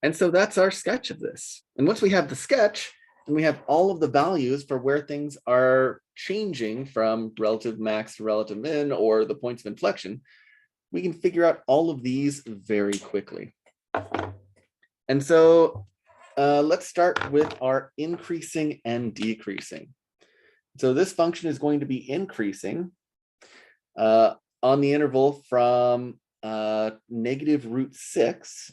And so that's our sketch of this. And once we have the sketch, and we have all of the values for where things are changing from relative max to relative min or the points of inflection, we can figure out all of these very quickly. And so let's start with our increasing and decreasing. So this function is going to be increasing on the interval from negative root 6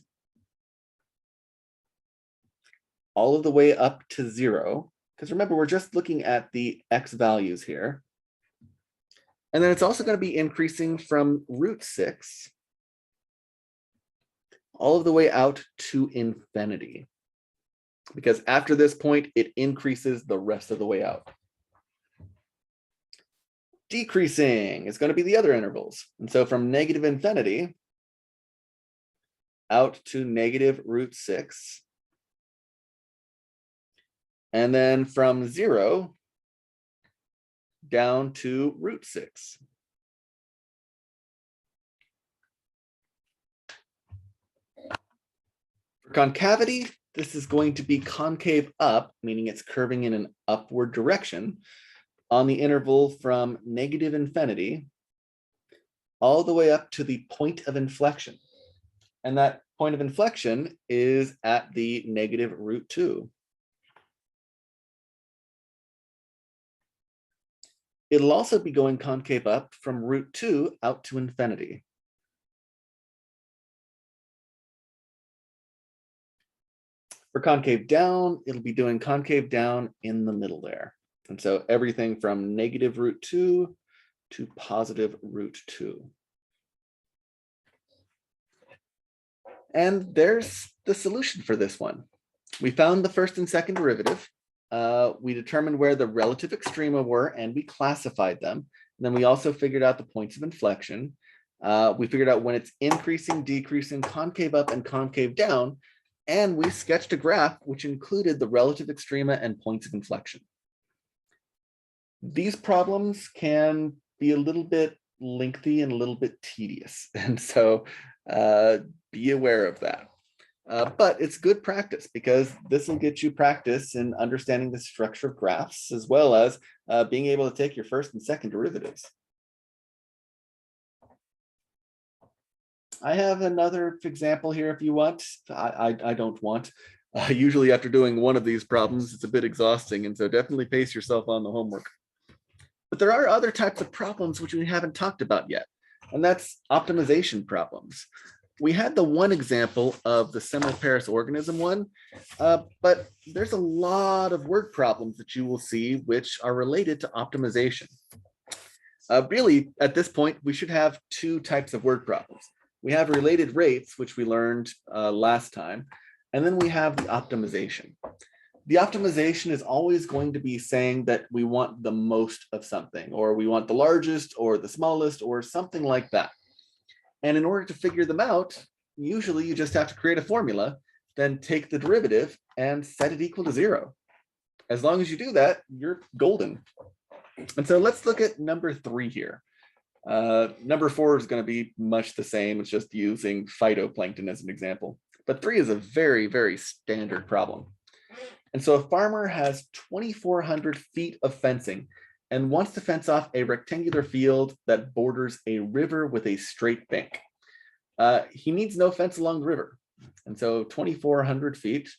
all of the way up to 0. Because remember, we're just looking at the x values here. And then it's also going to be increasing from root 6 all of the way out to infinity. Because after this point, it increases the rest of the way out. Decreasing is going to be the other intervals. And so from negative infinity out to negative root 6. And then from 0 down to root 6. For concavity, this is going to be concave up, meaning it's curving in an upward direction on the interval from negative infinity all the way up to the point of inflection. And that point of inflection is at the negative root 2. It'll also be going concave up from root 2 out to infinity. For concave down, it'll be doing concave down in the middle there. And so everything from negative root 2 to positive root 2. And there's the solution for this one. We found the first and second derivative. We determined where the relative extrema were and we classified them. And then we also figured out the points of inflection. We figured out when it's increasing, decreasing, concave up, and concave down. And we sketched a graph which included the relative extrema and points of inflection. These problems can be a little bit lengthy and a little bit tedious. And so be aware of that. But it's good practice because this will get you practice in understanding the structure of graphs as well as being able to take your first and second derivatives. I have another example here if you want. I don't want. Usually after doing one of these problems, it's a bit exhausting, and so definitely pace yourself on the homework. But there are other types of problems which we haven't talked about yet, and that's optimization problems. We had the one example of the semiparous organism one, but there's a lot of word problems that you will see which are related to optimization. Really, at this point, we should have two types of word problems. We have related rates, which we learned last time, and then we have the optimization. The optimization is always going to be saying that we want the most of something, or we want the largest or the smallest or something like that. And in order to figure them out, usually you just have to create a formula, then take the derivative and set it equal to 0. As long as you do that, you're golden. And so let's look at number 3 here. Number 4 is going to be much the same. It's just using phytoplankton as an example. But 3 is a very, very standard problem. And so a farmer has 2,400 feet of fencing and wants to fence off a rectangular field that borders a river with a straight bank. He needs no fence along the river. And so 2,400 feet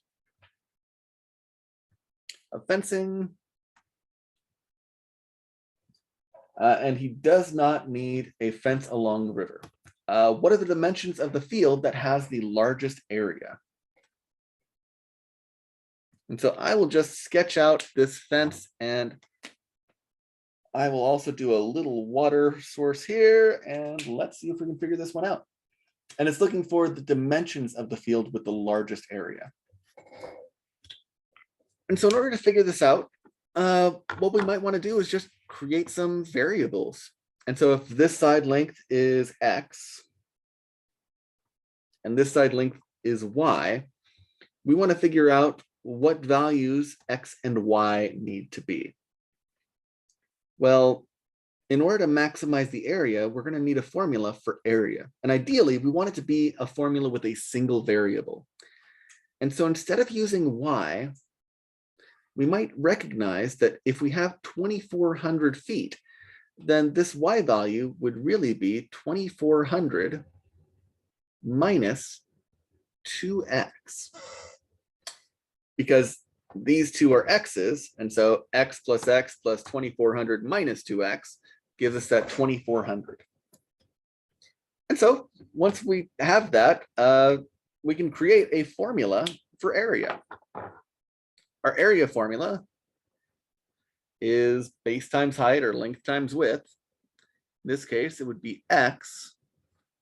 of fencing. And he does not need a fence along the river. What are the dimensions of the field that has the largest area? And so I will just sketch out this fence, and I will also do a little water source here, and let's see if we can figure this one out. And it's looking for the dimensions of the field with the largest area. And so in order to figure this out, what we might want to do is just create some variables. And so if this side length is X, and this side length is Y, we want to figure out what values X and Y need to be. Well, in order to maximize the area, we're going to need a formula for area. And ideally, we want it to be a formula with a single variable. And so instead of using Y, we might recognize that if we have 2,400 feet, then this Y value would really be 2,400 minus 2x. Because these two are x's, and so x plus 2,400 minus 2x gives us that 2,400. And so once we have that, we can create a formula for area. Our area formula is base times height or length times width. In this case, it would be x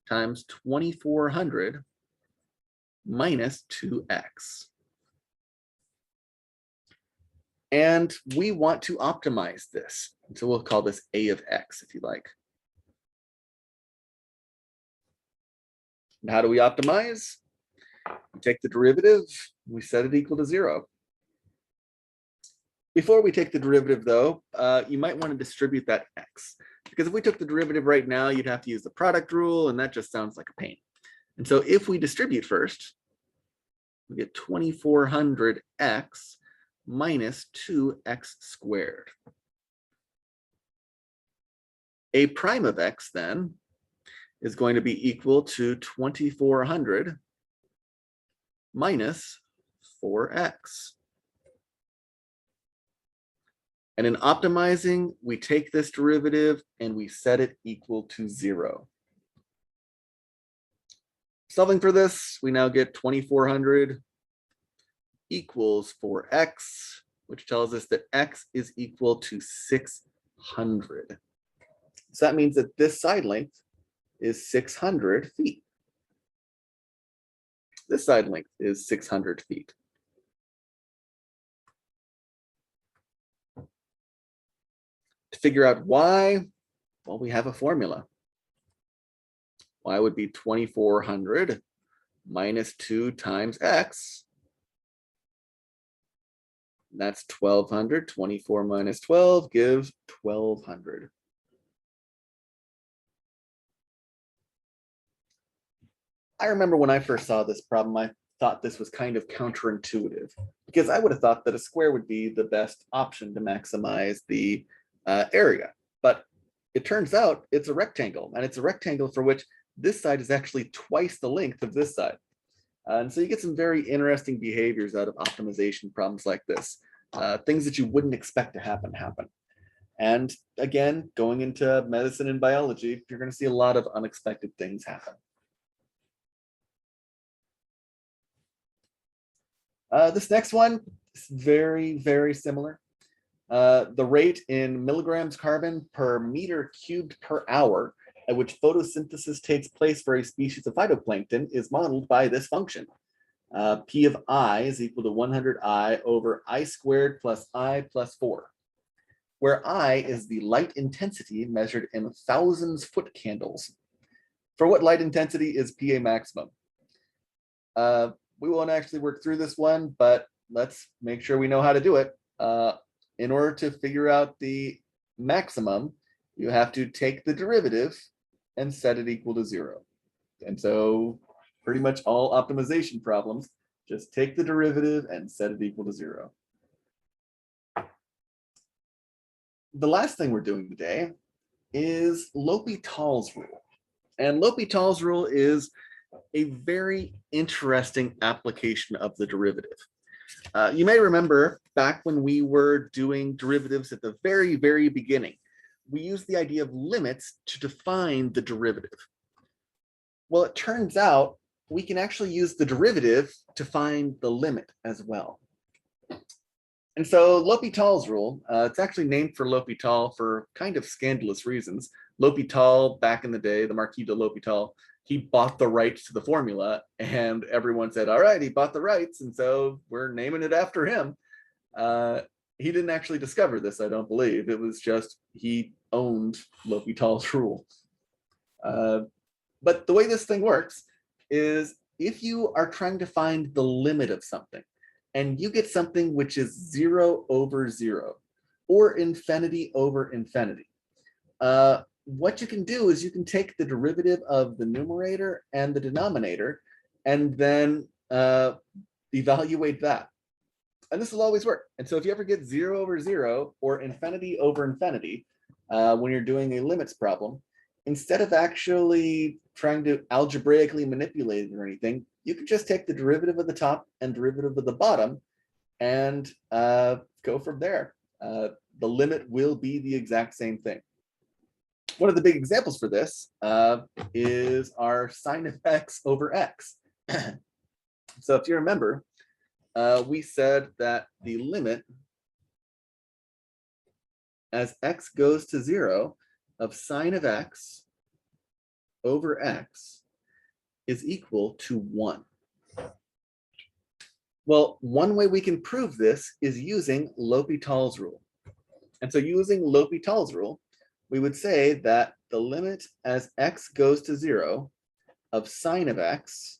times 2,400 minus 2x. And we want to optimize this. So we'll call this a of x if you like. And how do we optimize? We take the derivative, we set it equal to 0. Before we take the derivative though, you might want to distribute that x. Because if we took the derivative right now, you'd have to use the product rule, and that just sounds like a pain. And so if we distribute first, we get 2,400x minus 2x squared. A prime of x then is going to be equal to 2,400 minus 4x. And in optimizing, we take this derivative and we set it equal to 0. Solving for this, we now get 2,400 equals 4x, which tells us that x is equal to 600. So that means that this side length is 600 feet. This side length is 600 feet. To figure out y, well, we have a formula. Y would be 2,400 minus 2 times x. That's 1,200. 24 minus 12 gives 1,200. I remember when I first saw this problem, I thought this was kind of counterintuitive because I would have thought that a square would be the best option to maximize the area. But it turns out it's a rectangle, and it's a rectangle for which this side is actually twice the length of this side. And so you get some very interesting behaviors out of optimization problems like this. Things that you wouldn't expect to happen. And again, going into medicine and biology, you're going to see a lot of unexpected things happen. This next one is very, very similar. The rate in milligrams carbon per meter cubed per hour at which photosynthesis takes place for a species of phytoplankton is modeled by this function. P of I is equal to 100I over I squared plus I plus 4, where I is the light intensity measured in thousands foot candles. For what light intensity is PA maximum? We won't actually work through this one, but let's make sure we know how to do it. In order to figure out the maximum, you have to take the derivative and set it equal to 0. And so pretty much all optimization problems, just take the derivative and set it equal to 0. The last thing we're doing today is L'Hopital's rule. And L'Hopital's rule is a very interesting application of the derivative. You may remember back when we were doing derivatives at the very, very beginning, we used the idea of limits to define the derivative. Well, it turns out we can actually use the derivative to find the limit as well. And so L'Hopital's rule, it's actually named for L'Hopital for kind of scandalous reasons. L'Hopital, back in the day, the Marquis de L'Hopital, he bought the rights to the formula, and everyone said, all right, he bought the rights, and so we're naming it after him. He didn't actually discover this, I don't believe. It was just he owned L'Hopital's rule. But the way this thing works is if you are trying to find the limit of something, and you get something which is 0 over 0, or infinity over infinity, what you can do is you can take the derivative of the numerator and the denominator and then evaluate that. And this will always work. And so if you ever get 0 over 0 or infinity over infinity when you're doing a limits problem, instead of actually trying to algebraically manipulate it or anything, you can just take the derivative of the top and derivative of the bottom and go from there. The limit will be the exact same thing. One of the big examples for this is our sine of x over x. So if you remember, we said that the limit as x goes to 0 of sine of x over x is equal to 1. Well, one way we can prove this is using L'Hopital's rule. And so using L'Hopital's rule, we would say that the limit as x goes to 0 of sine of x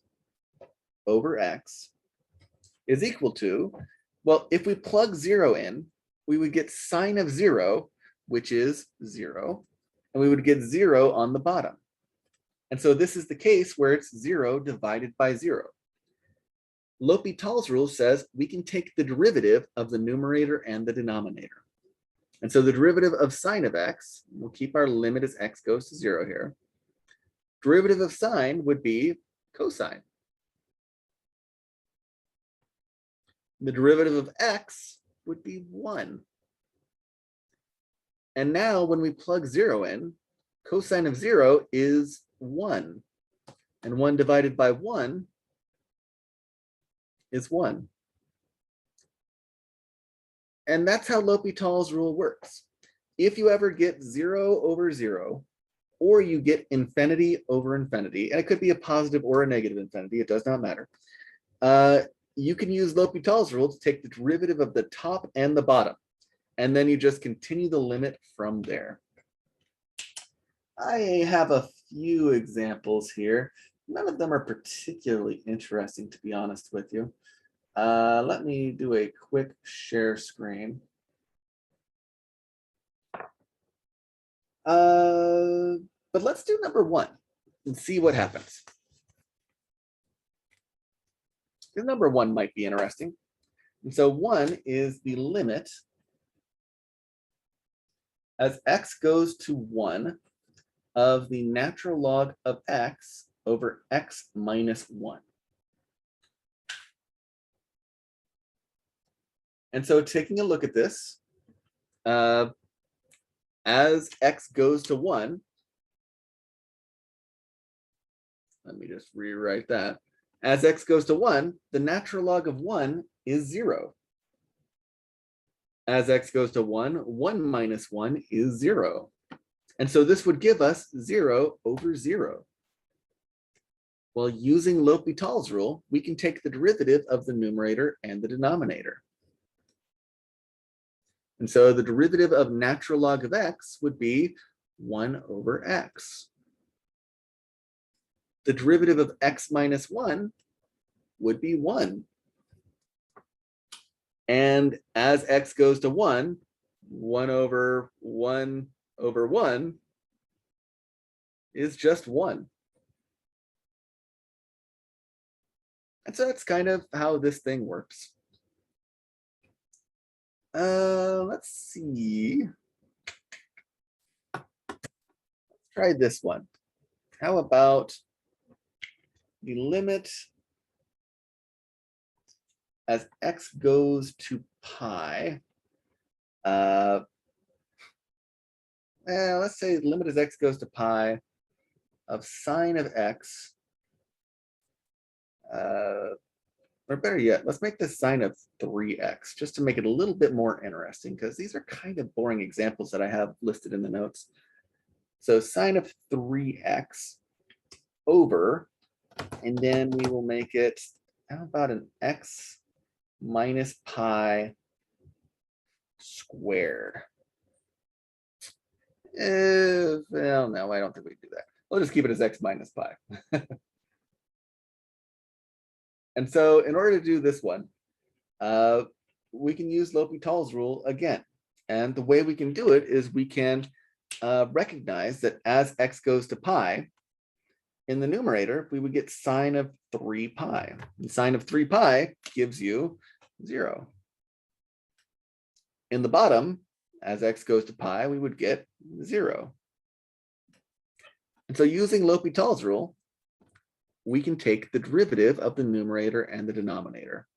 over x is equal to, well, if we plug 0 in, we would get sine of 0, which is 0, and we would get 0 on the bottom. And so this is the case where it's 0 divided by 0. L'Hopital's rule says we can take the derivative of the numerator and the denominator. And so the derivative of sine of x, we'll keep our limit as x goes to 0 here. Derivative of sine would be cosine. The derivative of x would be 1. And now when we plug 0 in, cosine of 0 is 1. And 1 divided by 1 is 1. And that's how L'Hopital's rule works. If you ever get 0 over 0, or you get infinity over infinity, and it could be a positive or a negative infinity, it does not matter, you can use L'Hopital's rule to take the derivative of the top and the bottom, and then you just continue the limit from there. I have a few examples here. None of them are particularly interesting, to be honest with you. Let me do a quick share screen. But let's do number 1 and see what happens. The number 1 might be interesting. And so 1 is the limit as x goes to 1 of the natural log of x over x minus 1. And so taking a look at this, as x goes to 1, let me just rewrite that. As x goes to 1, the natural log of 1 is 0. As x goes to 1, 1 minus 1 is 0. And so this would give us 0 over 0. Well, using L'Hopital's rule, we can take the derivative of the numerator and the denominator. And so the derivative of natural log of x would be 1 over x. The derivative of x minus 1 would be 1. And as x goes to 1, 1 over 1 over 1 is just 1. And so that's kind of how this thing works. Let's see. Let's try this one. How about the limit as x goes to pi? Let's say the limit as x goes to pi of sine of x, or better yet, let's make this sine of 3x just to make it a little bit more interesting, because these are kind of boring examples that I have listed in the notes. So sine of 3x over, and then we will make it, how about an x minus pi squared? Well, no, I don't think we can do that. We'll just keep it as x minus pi. And so in order to do this one, we can use L'Hopital's rule again. And the way we can do it is we can recognize that as x goes to pi, in the numerator, we would get sine of 3 pi. And sine of 3 pi gives you 0. In the bottom, as x goes to pi, we would get 0. And so using L'Hopital's rule, we can take the derivative of the numerator and the denominator.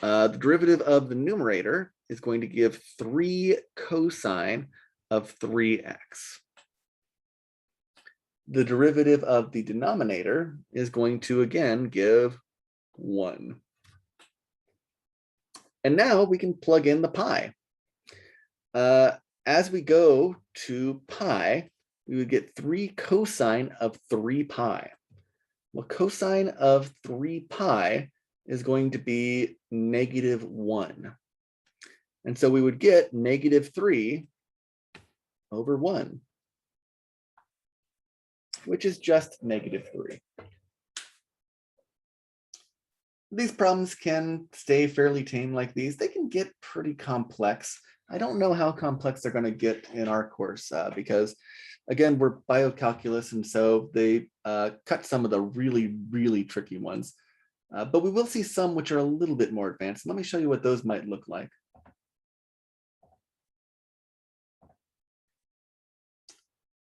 The derivative of the numerator is going to give 3 cosine of 3x. The derivative of the denominator is going to, again, give 1. And now we can plug in the pi. As we go to pi, we would get 3 cosine of 3 pi. Well, cosine of 3 pi is going to be -1. And so we would get -3 over 1, which is just -3. These problems can stay fairly tame like these. They can get pretty complex. I don't know how complex they're going to get in our course because, again, we're BioCalculus, and so they cut some of the really, really tricky ones. But we will see some which are a little bit more advanced. Let me show you what those might look like.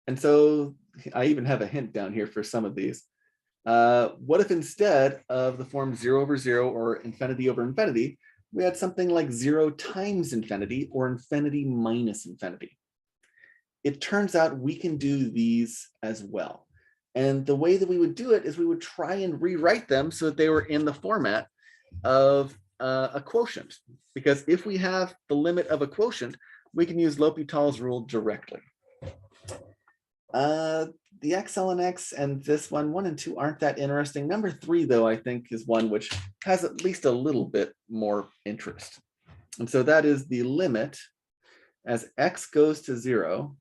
And so I even have a hint down here for some of these. What if instead of the form 0 over 0 or infinity over infinity, we had something like 0 times infinity or infinity minus infinity? It turns out we can do these as well. And the way that we would do it is we would try and rewrite them so that they were in the format of a quotient. Because if we have the limit of a quotient, we can use L'Hopital's rule directly. The x ln x and this one, 1 and 2 aren't that interesting. Number 3, though, I think is one which has at least a little bit more interest. And so that is the limit as x goes to 0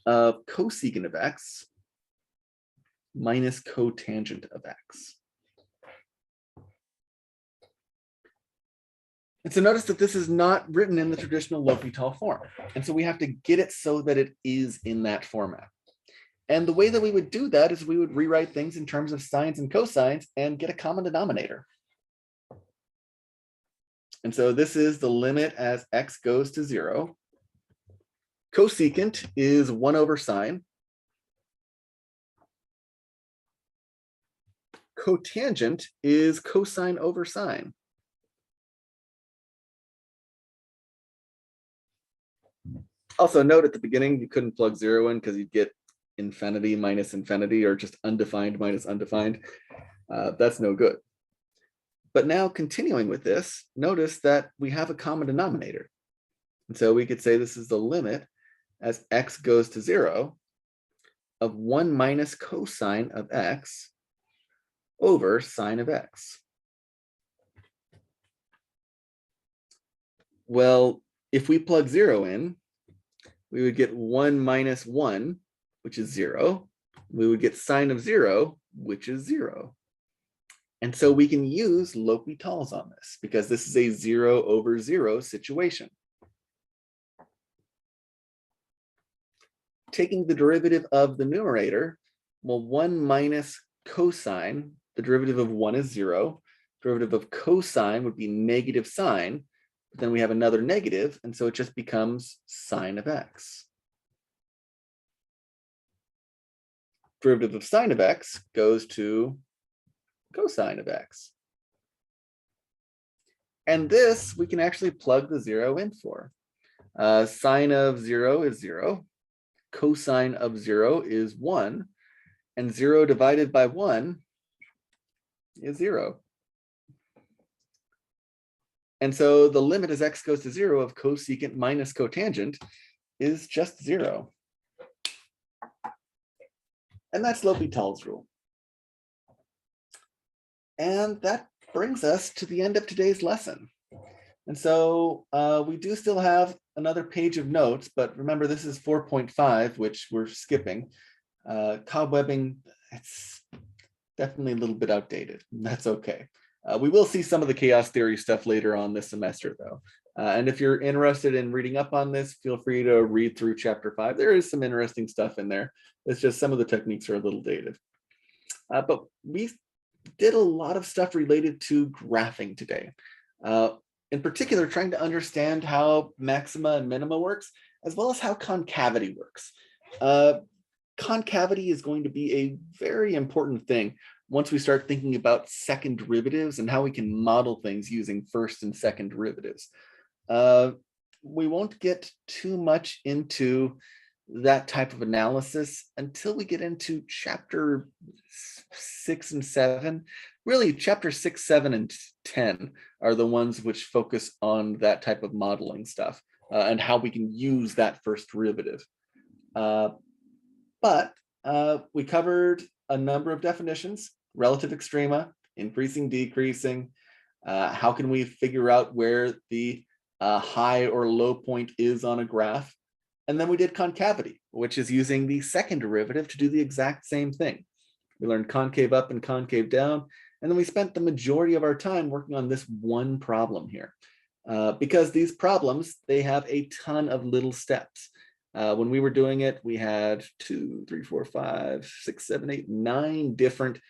of cosecant of x minus cotangent of x. And so notice that this is not written in the traditional L'Hopital form. And so we have to get it so that it is in that format. And the way that we would do that is we would rewrite things in terms of sines and cosines and get a common denominator. And so this is the limit as x goes to 0. Cosecant is 1 over sine. Cotangent is cosine over sine. Also note at the beginning, you couldn't plug 0 in because you'd get infinity minus infinity or just undefined minus undefined. That's no good. But now continuing with this, notice that we have a common denominator. And so we could say this is the limit as x goes to 0 of 1 minus cosine of x over sine of x. Well, if we plug 0 in, we would get 1 minus 1, which is 0. We would get sine of 0, which is 0. And so we can use L'Hopital's on this because this is a 0 over 0 situation. Taking the derivative of the numerator, well, 1 minus cosine, the derivative of 1 is 0. Derivative of cosine would be negative sine, but then we have another negative, and so it just becomes sine of x. Derivative of sine of x goes to cosine of x. And this we can actually plug the 0 in for. Sine of 0 is 0. Cosine of 0 is 1. And 0 divided by 1 is 0. And so the limit as x goes to 0 of cosecant minus cotangent is just 0. And that's L'Hopital's rule. And that brings us to the end of today's lesson. And so we do still have another page of notes, but remember this is 4.5, which we're skipping. Cobwebbing, it's definitely a little bit outdated. That's okay. We will see some of the chaos theory stuff later on this semester though. And if you're interested in reading up on this, feel free to read through chapter 5. There is some interesting stuff in there. It's just some of the techniques are a little dated. But we did a lot of stuff related to graphing today. In particular, trying to understand how maxima and minima works, as well as how concavity works. Concavity is going to be a very important thing once we start thinking about second derivatives and how we can model things using first and second derivatives. We won't get too much into that type of analysis until we get into chapter 6 and 7. Really, chapter 6, 7, and 10 are the ones which focus on that type of modeling stuff and how we can use that first derivative. But we covered a number of definitions: relative extrema, increasing, decreasing. How can we figure out where the high or low point is on a graph? And then we did concavity, which is using the second derivative to do the exact same thing. We learned concave up and concave down, and then we spent the majority of our time working on this one problem here. Because these problems, they have a ton of little steps. When we were doing it, we had 2, 3, 4, 5, 6, 7, 8, 9 different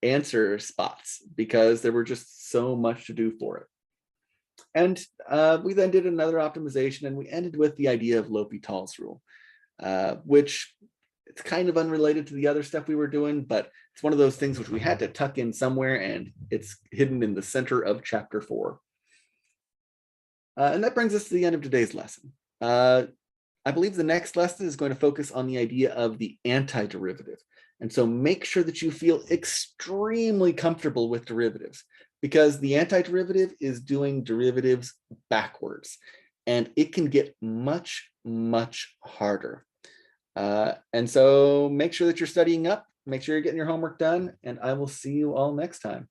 answer spots because there were just so much to do for it. And we then did another optimization, and we ended with the idea of L'Hopital's rule, which it's kind of unrelated to the other stuff we were doing, but it's one of those things which we had to tuck in somewhere, and it's hidden in the center of chapter 4. And that brings us to the end of today's lesson. I believe the next lesson is going to focus on the idea of the antiderivative. And so make sure that you feel extremely comfortable with derivatives, because the antiderivative is doing derivatives backwards, and it can get much, much harder. And so make sure that you're studying up, make sure you're getting your homework done, and I will see you all next time.